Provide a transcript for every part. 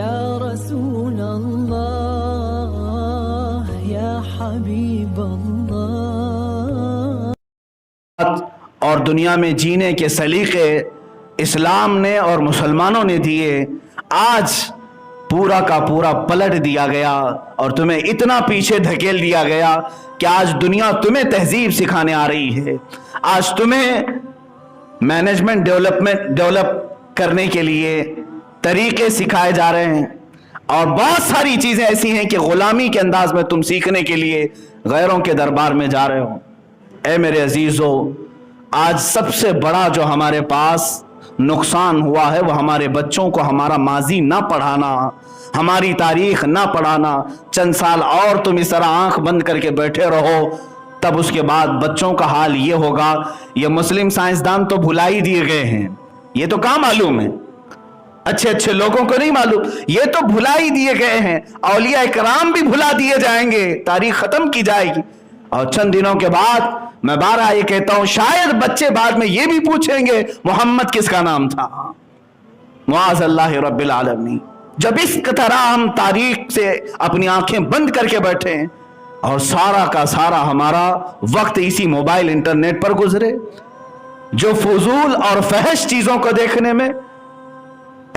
या रसूल अल्लाह या हबीब अल्लाह। और दुनिया में जीने के सलीके इस्लाम ने और मुसलमानों ने दिए, आज पूरा का पूरा पलट दिया गया और तुम्हें इतना पीछे धकेल दिया गया कि आज दुनिया तुम्हें तहजीब सिखाने आ रही है। आज तुम्हें मैनेजमेंट डेवलप करने के लिए तरीके सिखाए जा रहे हैं और बहुत सारी चीजें ऐसी हैं कि गुलामी के अंदाज में तुम सीखने के लिए गैरों के दरबार में जा रहे हो। ऐ मेरे अजीजों, आज सबसे बड़ा जो हमारे पास नुकसान हुआ है वो हमारे बच्चों को हमारा माजी ना पढ़ाना, हमारी तारीख ना पढ़ाना। चंद साल और तुम इस तरह आंख बंद करके बैठे रहो, तब उसके बाद बच्चों का हाल ये होगा। ये मुस्लिम साइंसदान तो भुला ही दिए गए हैं, ये तो कहाँ मालूम है, अच्छे अच्छे लोगों को नहीं मालूम, ये तो भुला ही दिए गए हैं। औलिया इकराम भी भुला दिए जाएंगे, तारीख खत्म की जाएगी। और चंद दिनों के बाद मैं बारहा ये कहता हूं, शायद बच्चे बाद में ये भी पूछेंगे मोहम्मद किसका नाम था। मुआज़ अल्लाह रब्बिल आलमीन। जब इस तरह हम तारीख से अपनी आंखें बंद करके बैठे हैं और सारा का सारा हमारा वक्त इसी मोबाइल इंटरनेट पर गुजरे, जो फजूल और फहश चीजों को देखने में,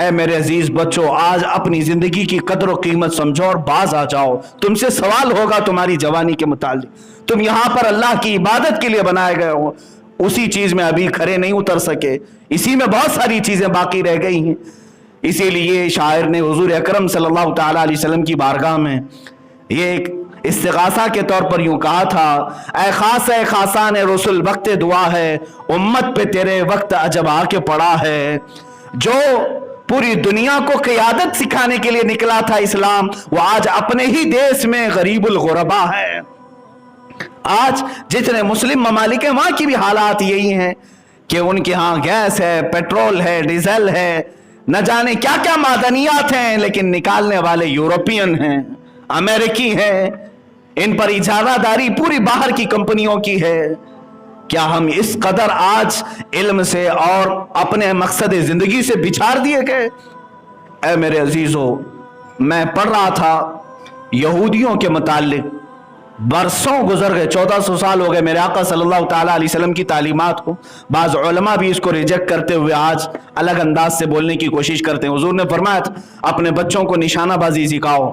ऐ मेरे अजीज बच्चों, आज अपनी जिंदगी की कदर और कीमत समझो और बाज आ जाओ। तुमसे सवाल होगा तुम्हारी जवानी के मुतालिक। तुम यहां पर अल्लाह की इबादत के लिए बनाए गए हो, उसी चीज में अभी खरे नहीं उतर सके, इसी में बहुत सारी चीजें बाकी रह गई हैं। इसीलिए शायर ने हुजूर अकरम सल्लल्लाहु तआला अलैहि वसल्लम की बारगाह में ये एक इस्तिगासा के तौर पर यूं कहा था, ऐ खासान रसूल वक्त दुआ है, उम्मत पे तेरे वक्त अजब आके पड़ा है। जो पूरी दुनिया को क़ियादत सिखाने के लिए निकला था इस्लाम, वो आज अपने ही देश में गरीबुल गुरबा है। आज जितने मुस्लिम ममालिक हैं वहां की भी हालात यही हैं कि उनके यहाँ गैस है, पेट्रोल है, डीजल है, न जाने क्या क्या मादनियात हैं, लेकिन निकालने वाले यूरोपियन हैं, अमेरिकी हैं। इन पर इजारादारी पूरी बाहर की कंपनियों की है। क्या हम इस कदर आज इल्म से और अपने मकसद जिंदगी से बिछाड़ दिए गए? ऐ मेरे अजीजों, मैं पढ़ रहा था यहूदियों के मुतालिक, बरसों गुजर गए, 1400 साल हो गए मेरे आका सल्लल्लाहु तआला अलैहि वसल्लम की तालीमात को। बाज़ उलमा भी इसको रिजेक्ट करते हुए आज अलग अंदाज से बोलने की कोशिश करते हैं। हुजूर ने फरमाया था, अपने बच्चों को निशानाबाजी सिखाओ,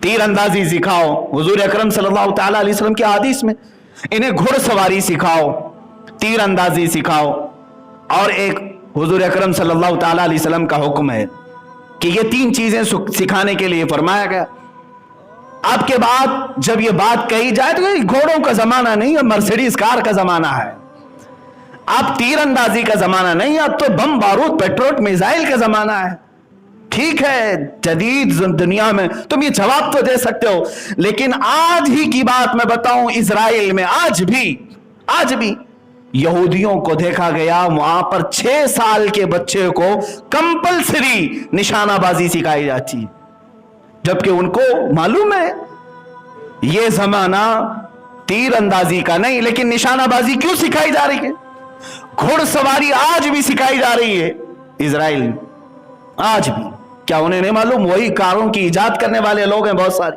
तीर अंदाजी सिखाओ। हुजूर अकरम सल्लल्लाहु तआला अलैहि वसल्लम की हदीस में इन्हें घुड़सवारी सिखाओ, तीर अंदाजी सिखाओ। और एक हुजूर अकरम सल्लल्लाहु तआला अलैहि वसल्लम का हुक्म है कि ये तीन चीजें सिखाने के लिए फरमाया गया। आपके बाद जब ये बात कही जाए तो ये घोड़ों का जमाना नहीं, मर्सिडीज कार का जमाना है। अब तीर अंदाजी का जमाना नहीं, अब तो बम बारूद पेट्रोल मिसाइल का जमाना है। ठीक है, जदीद दुनिया में तुम ये जवाब तो दे सकते हो, लेकिन आज ही की बात मैं बताऊं, इजराइल में आज भी यहूदियों को देखा गया, वहां पर 6 साल के बच्चे को कंपलसरी निशानाबाजी सिखाई जाती है, जबकि उनको मालूम है ये जमाना तीर अंदाजी का नहीं, लेकिन निशानाबाजी क्यों सिखाई जा रही है? घुड़सवारी आज भी सिखाई जा रही है इजराइल में, आज भी। क्या उन्हें नहीं मालूम? वही कारों की इजाद करने वाले लोग हैं बहुत सारे।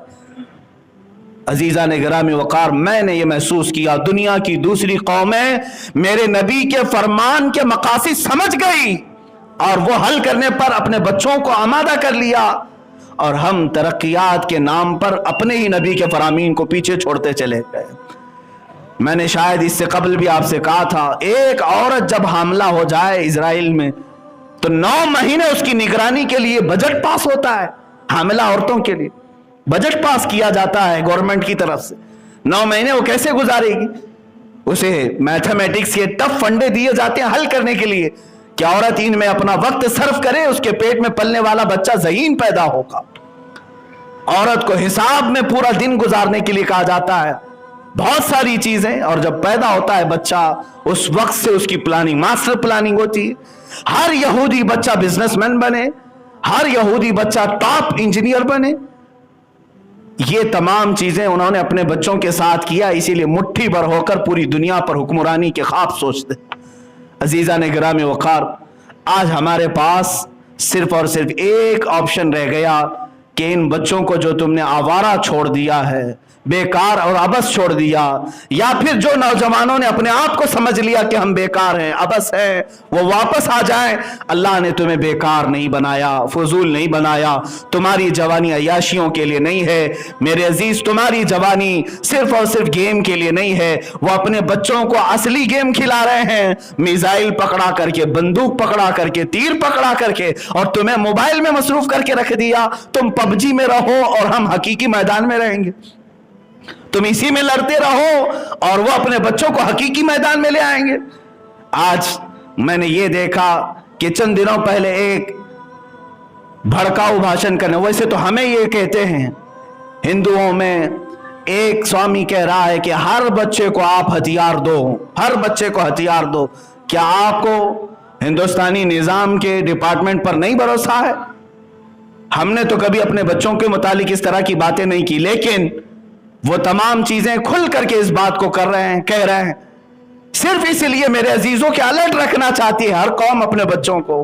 अजीजा ने गिरामी वकार, मैंने ये महसूस किया, दुनिया की दूसरी कौमें मेरे नबी के फरमान के मकासिद समझ गई और वो हल करने पर अपने बच्चों को आमादा कर लिया, और हम तरक्कियात के नाम पर अपने ही नबी के फरामीन को पीछे छोड़ते चले गए। मैंने शायद इससे कबल भी आपसे कहा था, एक औरत जब हामला हो जाए इजराइल में तो 9 महीने उसकी निगरानी के लिए बजट पास होता है। हामिला औरतों के लिए बजट पास किया जाता है गवर्नमेंट की तरफ से। 9 महीने वो कैसे गुजारेगी? उसे मैथमेटिक्स के टफ फंडे दिए जाते हैं हल करने के लिए कि औरत इनमें अपना वक्त सर्फ करे, उसके पेट में पलने वाला बच्चा ज़हीन पैदा होगा। औरत को हिसाब में पूरा दिन गुजारने के लिए कहा जाता है, बहुत सारी चीजें। और जब पैदा होता है बच्चा, उस वक्त से उसकी प्लानिंग, मास्टर प्लानिंग होती है। हर यहूदी बच्चा बिजनेसमैन बने, हर यहूदी बच्चा टॉप इंजीनियर बने। ये तमाम चीजें उन्होंने अपने बच्चों के साथ किया, इसीलिए मुट्ठी भर होकर पूरी दुनिया पर हुक्मरानी के ख्वाब सोचते। अजीजा ने गिरामी वकार, आज हमारे पास صرف اور صرف ایک آپشن رہ گیا کہ ان بچوں کو جو تم نے آوارہ چھوڑ دیا ہے، بیکار اور عبث چھوڑ دیا، یا پھر جو نوجوانوں نے اپنے آپ کو سمجھ لیا کہ ہم بیکار ہیں، عبث ہیں، وہ واپس آ جائیں۔ اللہ نے تمہیں بیکار نہیں بنایا، فضول نہیں بنایا۔ تمہاری جوانی عیاشیوں کے لیے نہیں ہے میرے عزیز، تمہاری جوانی صرف اور صرف گیم کے لیے نہیں ہے۔ وہ اپنے بچوں کو اصلی گیم کھلا رہے ہیں، میزائل پکڑا کر کے، بندوق پکڑا کر کے، تیر پکڑا کر کے، اور تمہیں موبائل میں مصروف کر کے رکھ دیا۔ تم پب جی میں رہو اور ہم حقیقی میدان میں رہیں گے، تم اسی میں لڑتے رہو اور وہ اپنے بچوں کو حقیقی میدان میں لے آئیں گے۔ آج میں نے یہ دیکھا کہ چند دنوں پہلے ایک بھڑکاؤ بھاشن کرنے، ویسے تو ہمیں یہ کہتے ہیں ہندوؤں میں، ایک سوامی کہہ رہا ہے کہ ہر بچے کو آپ ہتھیار دو، ہر بچے کو ہتھیار دو۔ کیا آپ کو ہندوستانی نظام کے ڈپارٹمنٹ پر نہیں بھروسہ ہے؟ ہم نے تو کبھی اپنے بچوں کے متعلق اس طرح کی باتیں نہیں کی، لیکن وہ تمام چیزیں کھل کر کے اس بات کو کر رہے ہیں، کہہ رہے ہیں۔ صرف اس لیے میرے عزیزوں کے الرٹ رکھنا چاہتی ہے ہر قوم اپنے بچوں کو۔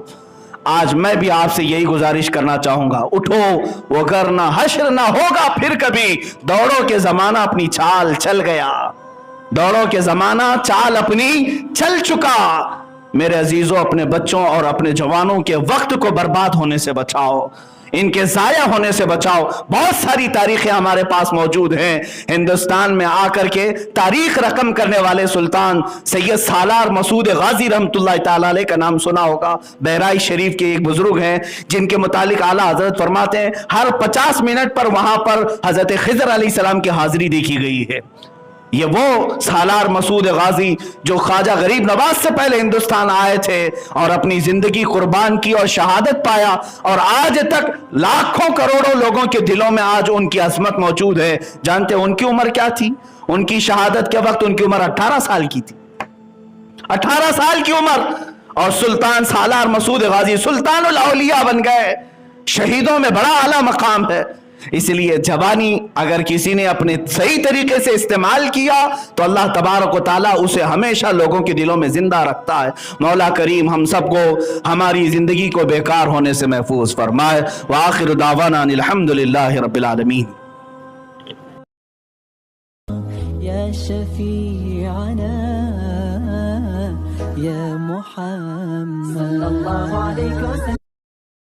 آج میں بھی آپ سے یہی گزارش کرنا چاہوں گا، اٹھو، وہ کرنا حشر نہ ہوگا پھر کبھی۔ دوڑو کے زمانہ اپنی چال چل گیا، دوڑو کے زمانہ چال اپنی چل چکا۔ میرے عزیزوں، اپنے بچوں اور اپنے جوانوں کے وقت کو برباد ہونے سے بچاؤ، ان کے ضائع ہونے سے بچاؤ۔ بہت ساری تاریخیں ہمارے پاس موجود ہیں۔ ہندوستان میں آ کر کے تاریخ رقم کرنے والے سلطان سید سالار مسعود غازی رحمۃ اللہ تعالی علیہ کا نام سنا ہوگا۔ بہرائچ شریف کے ایک بزرگ ہیں جن کے متعلق اعلیٰ حضرت فرماتے ہیں ہر 50 منٹ پر وہاں پر حضرت خضر علیہ السلام کی حاضری دیکھی گئی ہے۔ یہ وہ سالار مسعود غازی جو خواجہ غریب نواز سے پہلے ہندوستان آئے تھے اور اپنی زندگی قربان کی اور شہادت پایا، اور آج تک لاکھوں کروڑوں لوگوں کے دلوں میں آج ان کی عظمت موجود ہے۔ جانتے ہیں ان کی عمر کیا تھی؟ ان کی شہادت کے وقت ان کی عمر 18 سال کی تھی، 18 سال کی عمر، اور سلطان سالار مسعود غازی سلطان الاولیاء بن گئے۔ شہیدوں میں بڑا اعلیٰ مقام ہے۔ اس لیے جوانی اگر کسی نے اپنے صحیح طریقے سے استعمال کیا تو اللہ تبارک و تعالیٰ اسے ہمیشہ لوگوں کے دلوں میں زندہ رکھتا ہے۔ مولا کریم ہم سب کو ہماری زندگی کو بیکار ہونے سے محفوظ فرمائے۔ وآخر دعوانا ان الحمدللہ رب العالمین۔ يا شفيعنا يا محمد صلى الله عليه وسلم